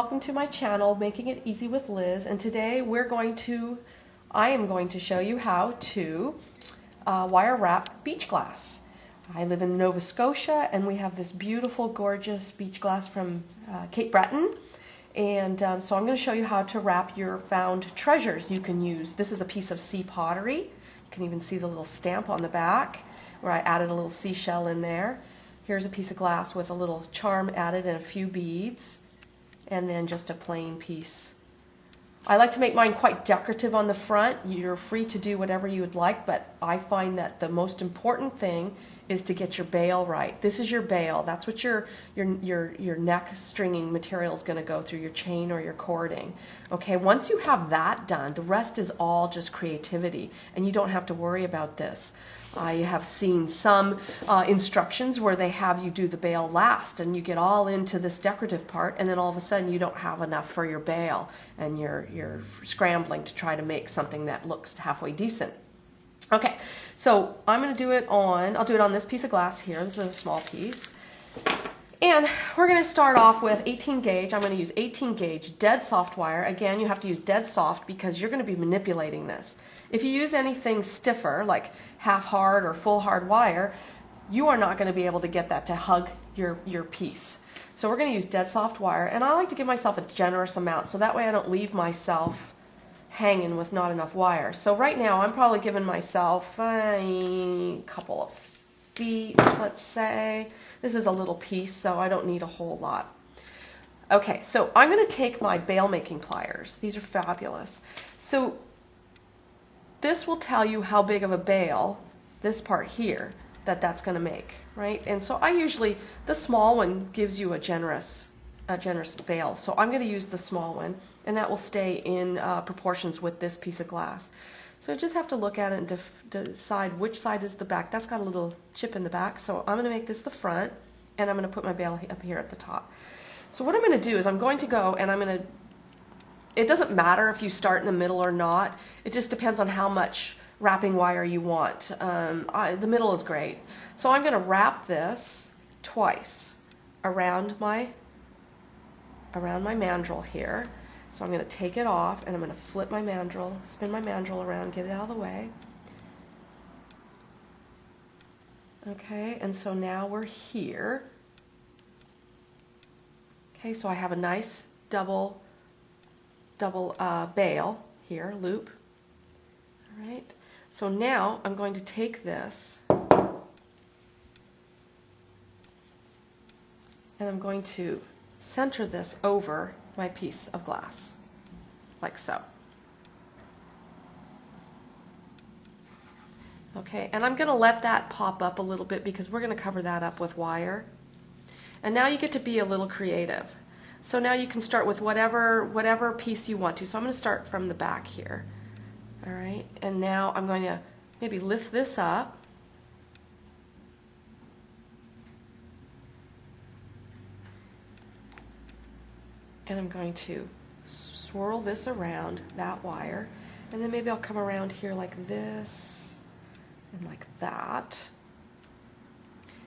welcome to my channel, Making It Easy with Liz, and today I am going to show you how to wire wrap beach glass. I live in Nova Scotia and we have this beautiful, gorgeous beach glass from Cape Breton, and so I'm going to show you how to wrap your found treasures you can use. This is a piece of sea pottery. You can even see the little stamp on the back where I added a little seashell in there. Here's a piece of glass with a little charm added and a few beads, and then just a plain piece. I like to make mine quite decorative on the front. You're free to do whatever you would like, but I find that the most important thing is to get your bail right. This is your bail. That's what your neck stringing material is going to go through, your chain or your cording. Okay, once you have that done, the rest is all just creativity, and you don't have to worry about this. I have seen some instructions where they have you do the bail last, and you get all into this decorative part, and then all of a sudden you don't have enough for your bail, and you're scrambling to try to make something that looks halfway decent. Okay, so I'm going to do it I'll do it on this piece of glass here. This is a small piece. And we're going to start off with 18 gauge. I'm going to use 18 gauge dead soft wire. Again, you have to use dead soft because you're going to be manipulating this. If you use anything stiffer, like half hard or full hard wire, you are not going to be able to get that to hug your piece. So we're going to use dead soft wire, and I like to give myself a generous amount so that way I don't leave myself hanging with not enough wire. So right now I'm probably giving myself a couple of feet, let's say. This is a little piece, so I don't need a whole lot. Okay, so I'm going to take my bail making pliers. These are fabulous. So this will tell you how big of a bail, this part here, that's going to make, right? And so I usually, the small one gives you a generous bail. So I'm going to use the small one, and that will stay in proportions with this piece of glass. So you just have to look at it and decide which side is the back. That's got a little chip in the back, so I'm going to make this the front, and I'm going to put my bail up here at the top. So what I'm going to do is I'm going to go and it doesn't matter if you start in the middle or not. It just depends on how much wrapping wire you want. The middle is great. So I'm going to wrap this twice around my mandrel here. So I'm going to take it off, and I'm going to flip my mandrel, spin my mandrel around, get it out of the way. Okay, and so now we're here. Okay, so I have a nice double bail here, loop. All right, so now I'm going to take this and I'm going to center this over my piece of glass, like so. Okay, and I'm going to let that pop up a little bit because we're going to cover that up with wire. And now you get to be a little creative. So now you can start with whatever piece you want to. So I'm going to start from the back here. All right, and now I'm going to maybe lift this up. And I'm going to swirl this around that wire, and then maybe I'll come around here like this and like that.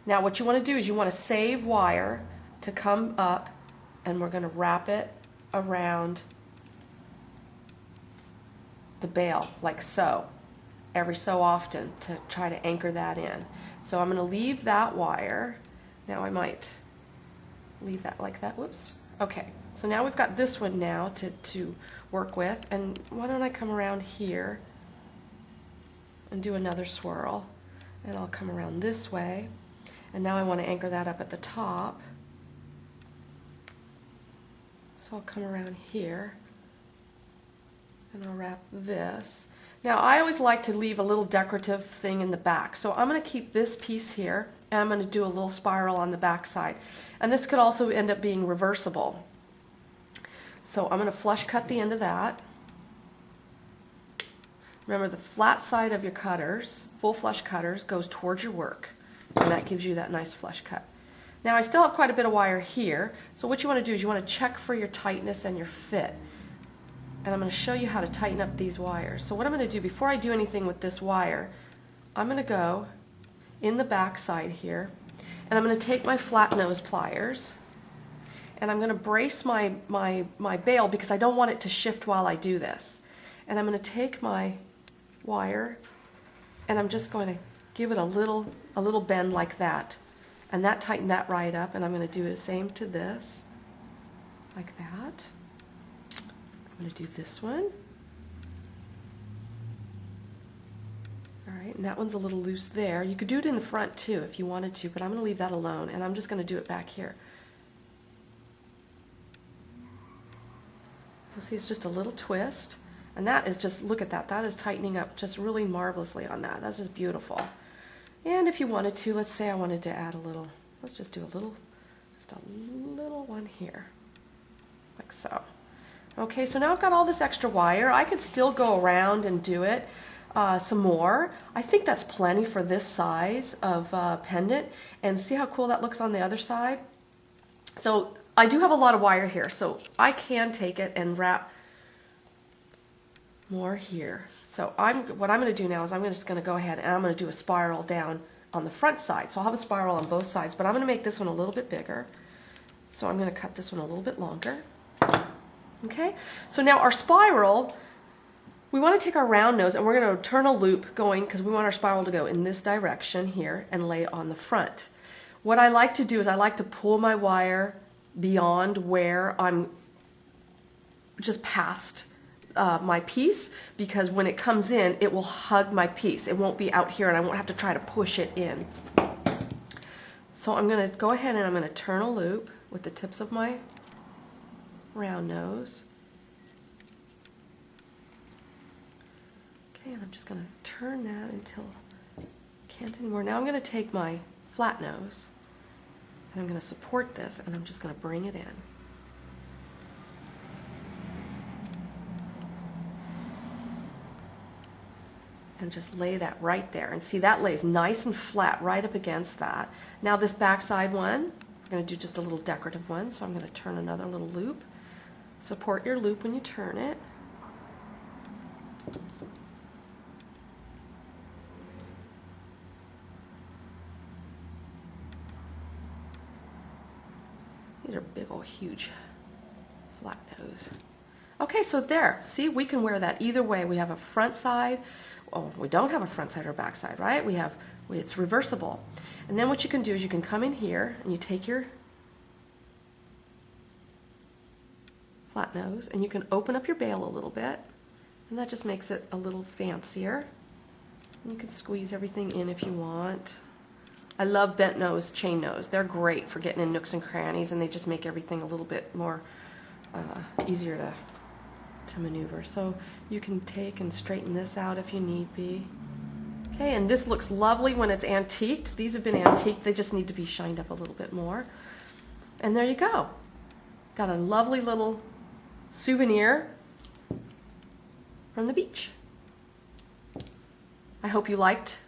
Now what you want to do is you want to save wire to come up, and we're going to wrap it around the bail like so, every so often, to try to anchor that in. So I'm going to leave that wire. Now I might leave that like that. Whoops. Okay, so now we've got this one now to work with, and why don't I come around here and do another swirl, and I'll come around this way, and now I want to anchor that up at the top. So I'll come around here and I'll wrap this. Now I always like to leave a little decorative thing in the back, so I'm going to keep this piece here, and I'm going to do a little spiral on the back side. And this could also end up being reversible. So I'm going to flush cut the end of that. Remember, the flat side of your cutters, full flush cutters, goes towards your work, and that gives you that nice flush cut. Now I still have quite a bit of wire here, so what you want to do is you want to check for your tightness and your fit. And I'm going to show you how to tighten up these wires. So what I'm going to do before I do anything with this wire, I'm going to go in the back side here, and I'm going to take my flat nose pliers, and I'm going to brace my bail because I don't want it to shift while I do this. And I'm going to take my wire and I'm just going to give it a little bend like that. And that tightened that right up, and I'm going to do the same to this, like that. I'm going to do this one. All right, and that one's a little loose there. You could do it in the front too if you wanted to, but I'm going to leave that alone, and I'm just going to do it back here. So see, it's just a little twist, and that is just, look at that, that is tightening up just really marvelously on that. That's just beautiful. And if you wanted to, let's say I wanted to add a little, let's just do a little one here, like so. Okay, so now I've got all this extra wire. I could still go around and do it some more. I think that's plenty for this size of pendant. And see how cool that looks on the other side? So I do have a lot of wire here, so I can take it and wrap more here. So what I'm going to do now is I'm just going to go ahead and I'm going to do a spiral down on the front side. So I'll have a spiral on both sides, but I'm going to make this one a little bit bigger. So I'm going to cut this one a little bit longer. Okay, so now our spiral, we want to take our round nose and we're going to turn a loop going because we want our spiral to go in this direction here and lay it on the front. What I like to do is I like to pull my wire beyond where I'm just past my piece, because when it comes in it will hug my piece. It won't be out here and I won't have to try to push it in. So I'm going to go ahead and I'm going to turn a loop with the tips of my round nose. Okay, and I'm just going to turn that until I can't anymore. Now I'm going to take my flat nose and I'm going to support this and I'm just going to bring it in. And just lay that right there. And see, that lays nice and flat right up against that. Now this backside one, we're going to do just a little decorative one. So I'm going to turn another little loop. Support your loop when you turn it. These are big old huge flat nose. Okay, so there, see, we can wear that either way. We have a front side. Oh, we don't have a front side or back side, right? It's reversible. And then what you can do is you can come in here and you take your flat nose and you can open up your bail a little bit, and that just makes it a little fancier. And you can squeeze everything in if you want. I love bent nose, chain nose. They're great for getting in nooks and crannies, and they just make everything a little bit more easier to maneuver. So you can take and straighten this out if you need be. Okay, and this looks lovely when it's antiqued. These have been antiqued. They just need to be shined up a little bit more. And there you go. Got a lovely little souvenir from the beach. I hope you liked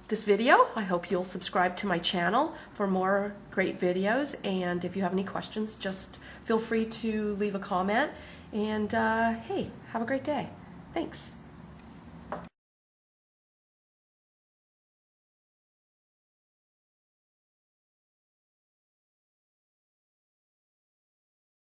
this video. I hope you'll subscribe to my channel for more great videos, and if you have any questions, just feel free to leave a comment, and hey, have a great day. Thanks.